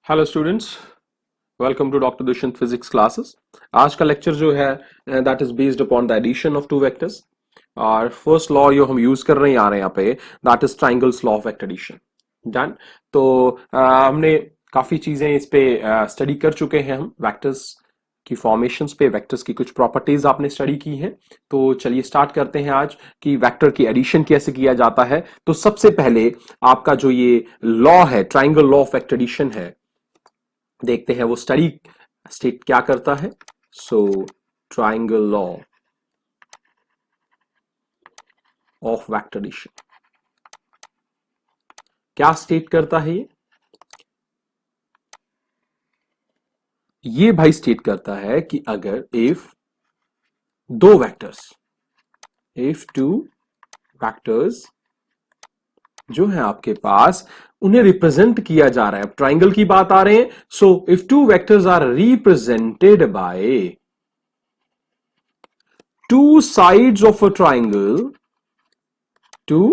Hello students, welcome to doctor Dushyant physics classes. आज का lecture जो है that is based upon the addition of two vectors. और first law जो हम यूज कर रहे हैं यहाँ पे that is triangles law of vector addition. Done. तो हमने काफी चीजें इस पे स्टडी कर चुके हैं। हम वेक्टर्स की फॉर्मेशंस पे, वेक्टर्स की कुछ प्रॉपर्टीज आपने स्टडी की हैं। तो चलिए स्टार्ट करते हैं आज कि वेक्टर की एडिशन कैसे किया जाता है। तो सबसे पहले आपका जो ये लॉ है, triangle law of vector addition है, देखते हैं वो स्टडी स्टेट क्या करता है। So triangle law of vector addition क्या स्टेट करता है? ये भाई स्टेट करता है कि अगर इफ दो वेक्टर्स, इफ टू वेक्टर्स जो है आपके पास, उन्हें रिप्रेजेंट किया जा रहा है, ट्राइंगल की बात आ रहे हैं। So if two vectors are represented by two sides of a triangle, two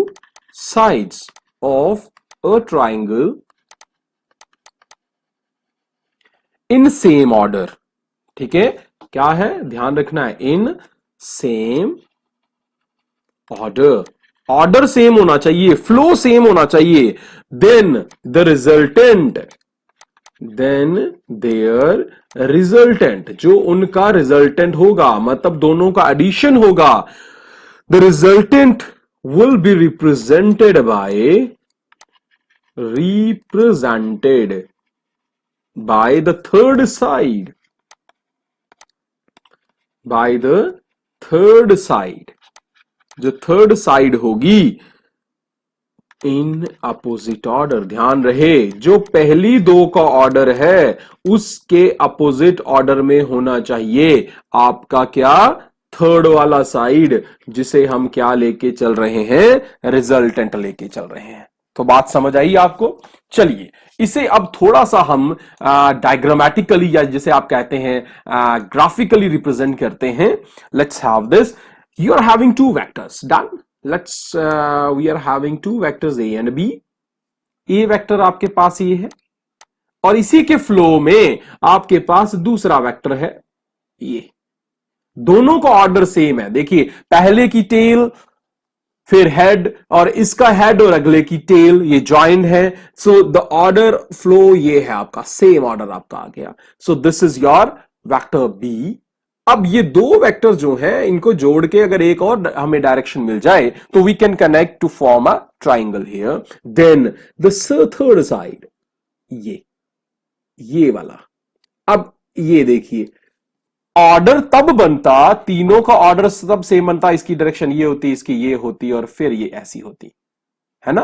sides of a triangle in same order। ठीक है, क्या है ध्यान रखना है, in same order. Order same होना चाहिए, फ्लो सेम होना चाहिए। Then the resultant, then their resultant, जो उनका रिजल्टेंट होगा, मतलब दोनों का एडिशन होगा, the resultant will be represented by the third side, by the third side। जो थर्ड साइड होगी इन अपोजिट ऑर्डर। ध्यान रहे, जो पहली दो का ऑर्डर है उसके अपोजिट ऑर्डर में होना चाहिए आपका क्या, थर्ड वाला साइड, जिसे हम क्या लेके चल रहे हैं, रिजल्टेंट लेके चल रहे हैं। तो बात समझ आई आपको? चलिए इसे अब थोड़ा सा हम डायग्रामेटिकली, या जिसे आप कहते हैं ग्राफिकली रिप्रेजेंट करते हैं। Let's have this, you are having two vectors. Done. Let's we are having two vectors A and B. A vector आपके पास ये है, और इसी के फ्लो में आपके पास दूसरा वेक्टर है ये। दोनों का ऑर्डर सेम है। देखिए, पहले की टेल, फिर हेड, और इसका हेड और अगले की टेल, ये ज्वाइंट है। सो द ऑर्डर फ्लो ये है आपका, सेम ऑर्डर आपका आ गया। So this is your vector B. अब ये दो वेक्टर जो है, इनको जोड़ के अगर एक और हमें डायरेक्शन मिल जाए तो we can connect to form a triangle here. Then the third side, ये वाला। अब ये देखिए, ऑर्डर तब बनता, तीनों का ऑर्डर तब सेम बनता, इसकी डायरेक्शन ये होती, इसकी ये होती, और फिर ये ऐसी होती है ना।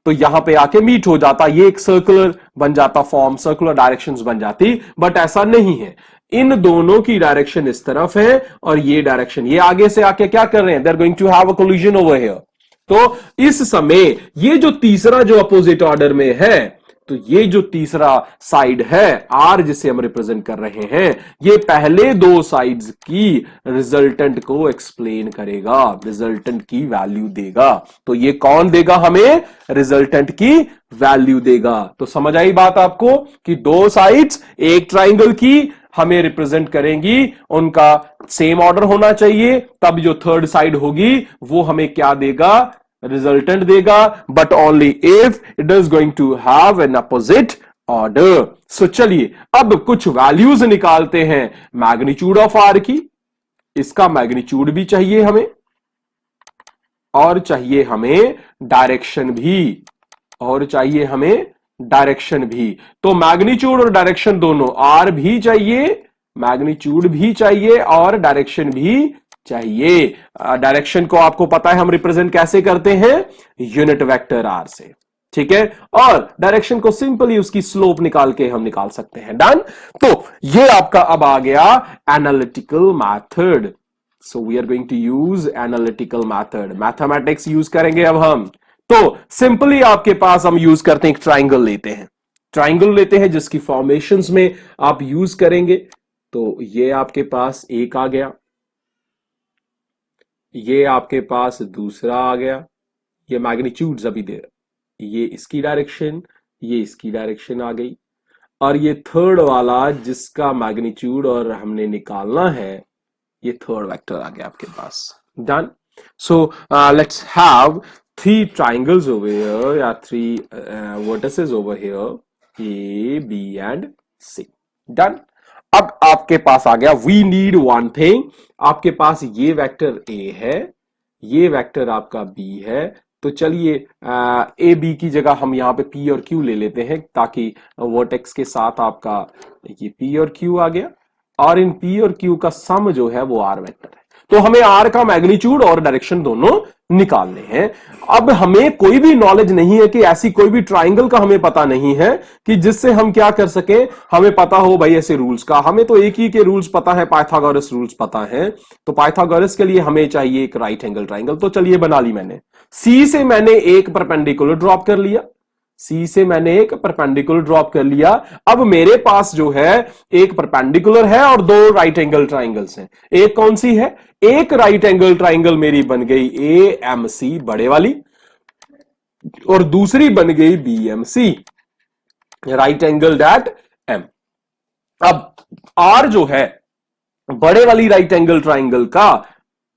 तो यहां पे आके मीट हो जाता, ये एक सर्कुलर बन जाता फॉर्म, सर्कुलर डायरेक्शंस बन जाती। बट ऐसा नहीं है, इन दोनों की डायरेक्शन इस तरफ है, और ये डायरेक्शन, ये आगे से आके क्या कर रहे हैं, they are going to have a collision over here. तो इस समय ये जो तीसरा जो अपोजिट ऑर्डर में है, तो ये जो तीसरा साइड है आर, जिसे हम रिप्रेजेंट कर रहे हैं, ये पहले दो साइड्स की रिजल्टेंट को एक्सप्लेन करेगा, रिजल्टेंट की वैल्यू देगा। तो ये कौन देगा हमें, रिजल्टेंट की वैल्यू देगा। तो समझ आई बात आपको कि दो साइड्स एक ट्राइंगल की हमें रिप्रेजेंट करेंगी, उनका सेम ऑर्डर होना चाहिए, तब जो थर्ड साइड होगी वो हमें क्या देगा, रिजल्टेंट देगा, but only if it is going to have an opposite order. So चलिए अब कुछ वैल्यूज निकालते हैं मैग्नीट्यूड ऑफ आर की। इसका मैग्नीट्यूड भी चाहिए हमें, और चाहिए हमें डायरेक्शन भी, और चाहिए हमें डायरेक्शन भी। तो मैग्नीट्यूड और डायरेक्शन दोनों, आर भी चाहिए, मैग्नीट्यूड भी चाहिए, और डायरेक्शन भी चाहिए। डायरेक्शन को आपको पता है हम रिप्रेजेंट कैसे करते हैं, यूनिट वेक्टर आर से। ठीक है, और डायरेक्शन को सिंपली उसकी स्लोप निकाल के हम निकाल सकते हैं। डन। तो ये आपका अब आ गया analytical method. So we are going to use analytical method, mathematics use करेंगे अब हम। तो सिंपली आपके पास हम यूज करते हैं, एक ट्राइंगल लेते हैं, ट्राइंगल लेते हैं जिसकी फॉर्मेशंस में आप यूज करेंगे। तो ये आपके पास एक आ गया, ये आपके पास दूसरा आ गया, ये मैग्नीट्यूड्स अभी दे, ये इसकी डायरेक्शन, ये इसकी डायरेक्शन आ गई। और ये थर्ड वाला जिसका मैग्नीट्यूड और हमने निकालना है, ये थर्ड वेक्टर आ गया आपके पास। Done. So let's have three triangles over here या three vertices over here, A B and C. Done. अब आपके पास आ गया, वी नीड वन थिंग। आपके पास ये वेक्टर ए है, ये वेक्टर आपका बी है, तो चलिए ए बी की जगह हम यहां पे पी और क्यू ले लेते हैं, ताकि वर्टेक्स के साथ आपका ये पी और क्यू आ गया, और इन पी और क्यू का सम जो है वो आर वेक्टर है। तो हमें आर का मैग्नीट्यूड और डायरेक्शन दोनों निकालने हैं। अब हमें कोई भी नॉलेज नहीं है कि ऐसी कोई भी ट्राइंगल का हमें पता नहीं है कि जिससे हम क्या कर सके, हमें पता हो भाई ऐसे रूल्स का। हमें तो एक ही के रूल्स पता है, पाइथागोरस रूल्स पता है। तो पाइथागोरस के लिए हमें चाहिए एक राइट एंगल ट्राइंगल। तो चलिए बना ली मैंने। सी से मैंने एक परपेंडिकुलर ड्रॉप कर लिया, सी से मैंने एक परपेंडिकुलर ड्रॉप कर लिया। अब मेरे पास जो है एक परपेंडिकुलर है और दो राइट एंगल ट्राइंगल्स हैं। एक कौन सी है? एक राइट एंगल ट्राइंगल मेरी बन गई ए एम सी बड़े वाली, और दूसरी बन गई B M C right angle at M. अब आर जो है बड़े वाली राइट एंगल ट्राइंगल का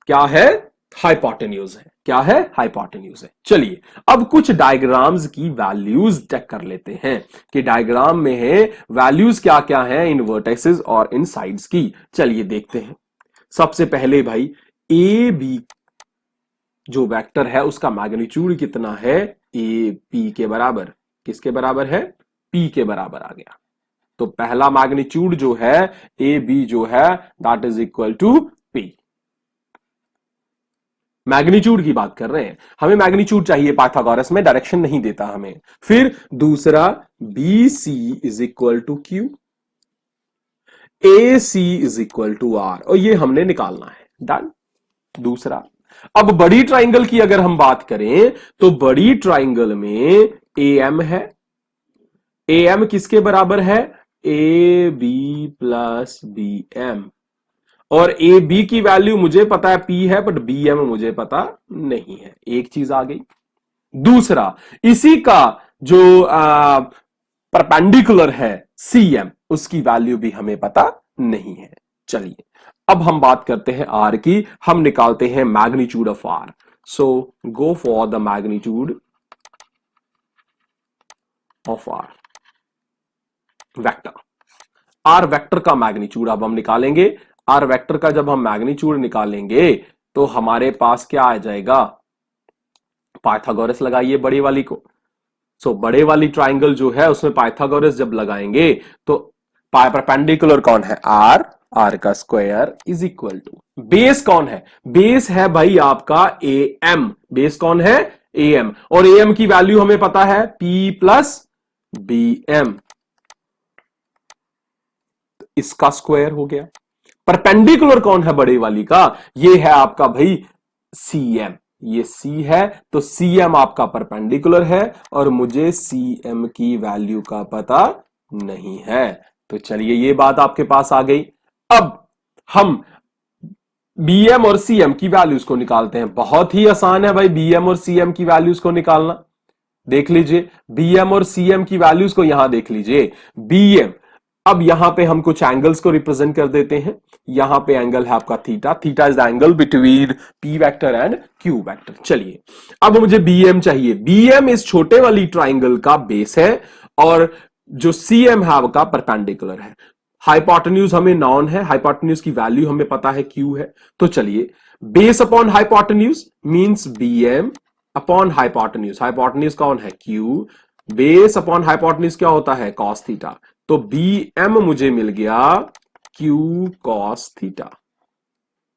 क्या है? हाइपोटेन्यूज है। क्या है? हाइपोटेन्यूज है। चलिए अब कुछ डायग्राम्स की वैल्यूज चेक कर लेते हैं कि डायग्राम में है वैल्यूज क्या क्या है इन वर्टेक्सेस और इन साइड्स की। चलिए देखते हैं। सबसे पहले भाई ए बी जो वेक्टर है उसका मैग्नीट्यूड कितना है? ए पी के बराबर। किसके बराबर है? पी के बराबर आ गया। तो पहला मैग्नीट्यूड जो है ए बी जो है that is equal to P. Magnitude की बात कर रहे हैं, हमें मैग्नीट्यूड चाहिए, पाइथागोरस में डायरेक्शन नहीं देता हमें। फिर दूसरा B C is equal to Q, A C is equal to R, और ये हमने निकालना है। डन। दूसरा, अब बड़ी ट्राइंगल की अगर हम बात करें तो बड़ी ट्राइंगल में ए एम है। ए एम किसके बराबर है? A B plus B M, और ए बी की वैल्यू मुझे पता है पी है, बट बी एम मुझे पता नहीं है। एक चीज आ गई। दूसरा, इसी का जो परपेंडिकुलर है सी एम, उसकी वैल्यू भी हमें पता नहीं है। चलिए अब हम बात करते हैं आर की। हम निकालते हैं magnitude of R. So go for the magnitude of R vector. R vector का मैग्नीट्यूड अब हम निकालेंगे। आर वेक्टर का जब हम मैग्नीट्यूड निकालेंगे तो हमारे पास क्या आ जाएगा? पाइथागोरस लगाइए बड़ी वाली को। सो बड़े वाली ट्राइंगल जो है उसमें पाइथागोरस जब लगाएंगे तो परपेंडिकुलर कौन है? आर, आर का square is equal to base कौन है? बेस है भाई आपका ए एम। बेस कौन है? ए एम, और ए एम की वैल्यू हमें पता है पी प्लस बी एम, इसका स्क्वायर हो गया। परपेंडिकुलर कौन है बड़े वाली का? ये है आपका भाई सी एम। ये सी है तो सी एम आपका परपेंडिकुलर है, और मुझे सी एम की वैल्यू का पता नहीं है। तो चलिए ये बात आपके पास आ गई। अब हम बी एम और सी एम की वैल्यूज को निकालते हैं। बहुत ही आसान है भाई बी एम और सी एम की वैल्यूज को निकालना। देख लीजिए बी एम और सी एम की वैल्यूज को यहां देख लीजिए। बी एम, अब यहां पे हम कुछ एंगल्स को रिप्रेजेंट कर देते हैं। यहां पे एंगल है आपका theta. Theta is the angle between P vector and Q vector. चलिए अब मुझे बी एम चाहिए। बी एम इस छोटे वाली ट्राइंगल का बेस है, और जो सी एम है आपका परपेंडिकुलर है। हाइपोटेन्यूज हमें नॉन है, हाइपोटेन्यूज की वैल्यू हमें पता है क्यू है। तो चलिए base upon hypotenuse means B M upon hypotenuse. Hypotenuse कौन है? क्यू। बेस अपॉन हाइपोटेन्यूज क्या होता है? Cos theta. तो बी एम मुझे मिल गया क्यू कॉस थीटा।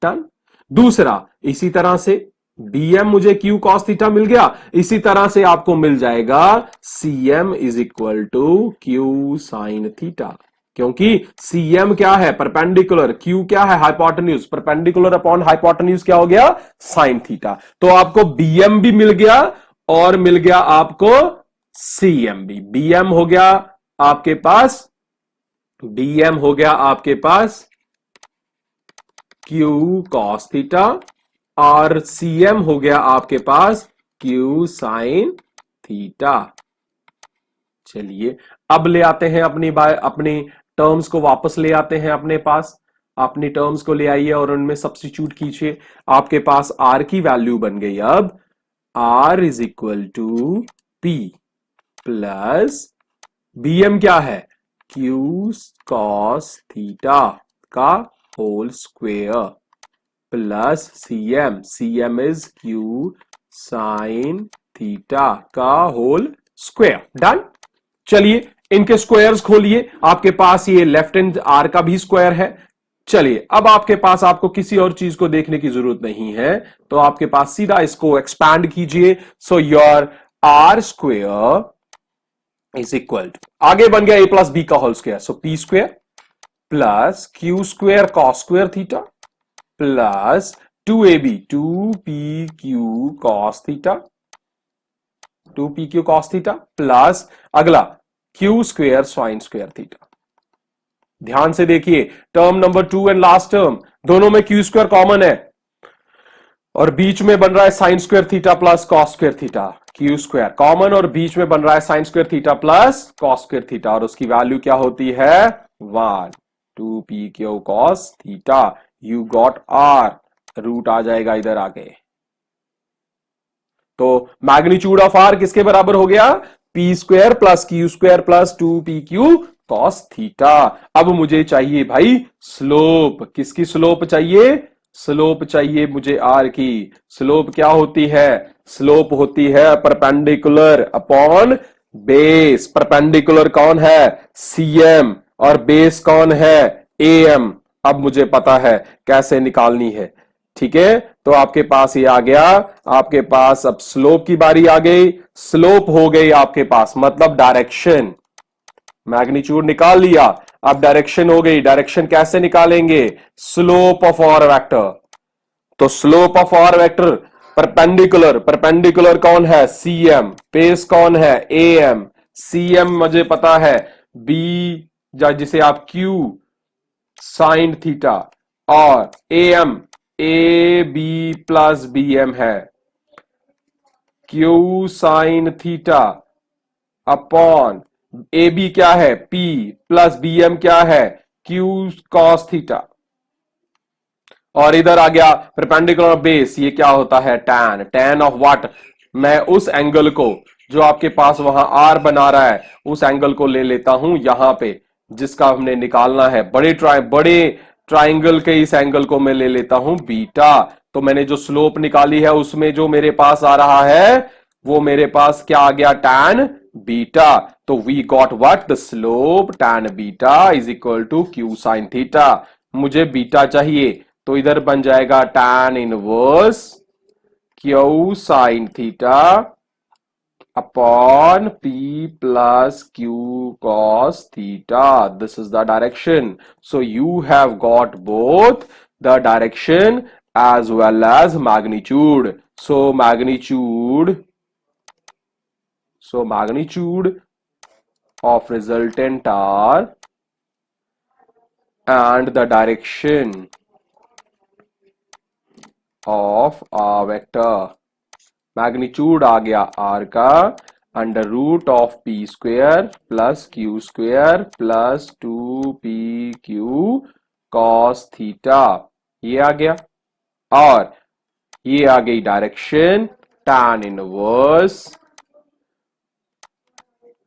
डन। दूसरा, इसी तरह से बी एम मुझे क्यू कॉस थीटा मिल गया। इसी तरह से आपको मिल जाएगा C M is equal to Q sine theta, क्योंकि सी एम क्या है? परपेंडिकुलर। क्यू क्या है? हाइपोटेन्यूज। परपेंडिकुलर अपॉन हाइपोटेन्यूज क्या हो गया? Sine theta. तो आपको बी एम भी मिल गया और मिल गया आपको सी एम भी। बी एम हो गया आपके पास, बी एम हो गया आपके पास क्यू कॉस थीटा, और सी एम हो गया आपके पास क्यू साइन थीटा। चलिए अब ले आते हैं अपनी टर्म्स को वापस ले आते हैं अपने पास। अपनी टर्म्स को ले आइए और उनमें सब्स्टिट्यूट कीजिए। आपके पास आर की वैल्यू बन गई अब R is equal to P plus B M क्या है, क्यू कॉस थीटा का whole square plus C M is Q sine theta का होल स्क्वेयर। डन। चलिए इनके स्क्वायर्स खोलिए। आपके पास ये लेफ्ट हैंड आर का भी स्क्वायर है। चलिए अब आपके पास आपको किसी और चीज को देखने की जरूरत नहीं है, तो आपके पास सीधा इसको एक्सपैंड कीजिए। So your R square is equal to, आगे बन गया ए प्लस बी का whole square, so P square plus Q square cos square theta plus 2ab 2pq cos theta 2pq cos theta plus अगला q square sine square theta. ध्यान से देखिए term number 2 and last term दोनों में q square common है और बीच में बन रहा है sine square theta plus cos square theta. q square common और बीच में बन रहा है sine square theta plus cos square theta और उसकी वैल्यू क्या होती है 1 2pq cos theta. You got r, root आ जाएगा इधर आगे। तो मैग्नीट्यूड ऑफ आर किसके बराबर हो गया, P square plus Q square plus 2pq cos theta. अब मुझे चाहिए भाई स्लोप। किसकी स्लोप चाहिए, स्लोप चाहिए मुझे आर की। स्लोप क्या होती है, स्लोप होती है परपेंडिकुलर अपॉन बेस। परपेंडिकुलर कौन है, सीएम, और बेस कौन है, एएम। अब मुझे पता है कैसे निकालनी है। ठीक है, तो आपके पास ये आ गया। आपके पास अब स्लोप की बारी आ गई। स्लोप हो गई आपके पास, मतलब डायरेक्शन। मैग्नीट्यूड निकाल लिया, अब डायरेक्शन हो गई। डायरेक्शन कैसे निकालेंगे, स्लोप ऑफ आर वेक्टर। तो slope of R vector perpendicular, perpendicular कौन है, सीएम, बेस कौन है, एएम। सीएम मुझे पता है बी, जिसे आप क्यू साइन थीटा, और AM A B plus B M है। Q sine theta upon A B क्या है, पी, प्लस बी एम क्या है, क्यू कॉस थीटा। और इधर आ गया परपेंडिकुलर बेस, ये क्या होता है, टैन। टैन ऑफ व्हाट, मैं उस एंगल को जो आपके पास वहां आर बना रहा है उस एंगल को ले लेता हूं यहां पे, जिसका हमने निकालना है। बड़े ट्राइंगल के इस एंगल को मैं ले लेता हूं बीटा। तो मैंने जो स्लोप निकाली है उसमें जो मेरे पास आ रहा है वो मेरे पास क्या आ गया, tan beta. So we got what, the slope tan beta is equal to Q sine theta. मुझे बीटा चाहिए तो इधर बन जाएगा tan inverse Q sine theta upon P plus Q cos theta. This is the direction. So you have got both the direction as well as magnitude. So magnitude of resultant are and the direction of a vector. Magnitude आ गया r का under root of p square plus Q square plus 2pq cos theta, ये आ गया। और ये आ गई direction tan inverse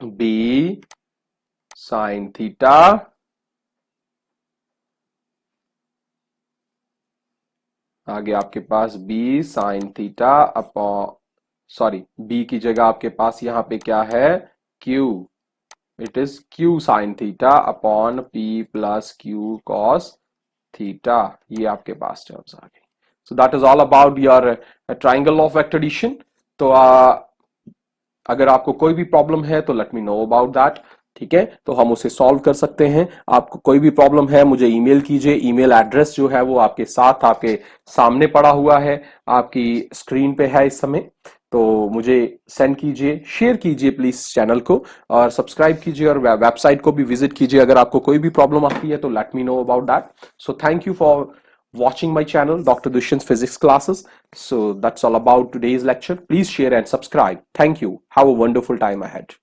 b sine theta आ गया आपके पास b sine theta upon, sorry b की जगह आपके पास यहां पे क्या है, q, it is q sign theta upon p plus q cos theta. ये आपके पास टर्म्स आ गई। So that is all about your triangle of vector addition. तो अगर आपको कोई भी प्रॉब्लम है तो let me know about that. ठीक है, तो हम उसे सॉल्व कर सकते हैं। आपको कोई भी प्रॉब्लम है मुझे ईमेल कीजिए। ईमेल एड्रेस जो है वो आपके साथ आपके सामने पड़ा हुआ है, आपकी स्क्रीन पे है इस समय। तो मुझे सेंड कीजिए, शेयर कीजिए प्लीज चैनल को, और सब्सक्राइब कीजिए, और वेबसाइट को भी विजिट कीजिए अगर आपको कोई भी प्रॉब्लम आती है तो let me know about that. So thank you for watching my channel, Dr. Dushyant's physics classes. So that's all about today's lecture. Please share and subscribe. Thank you. Have a wonderful time ahead.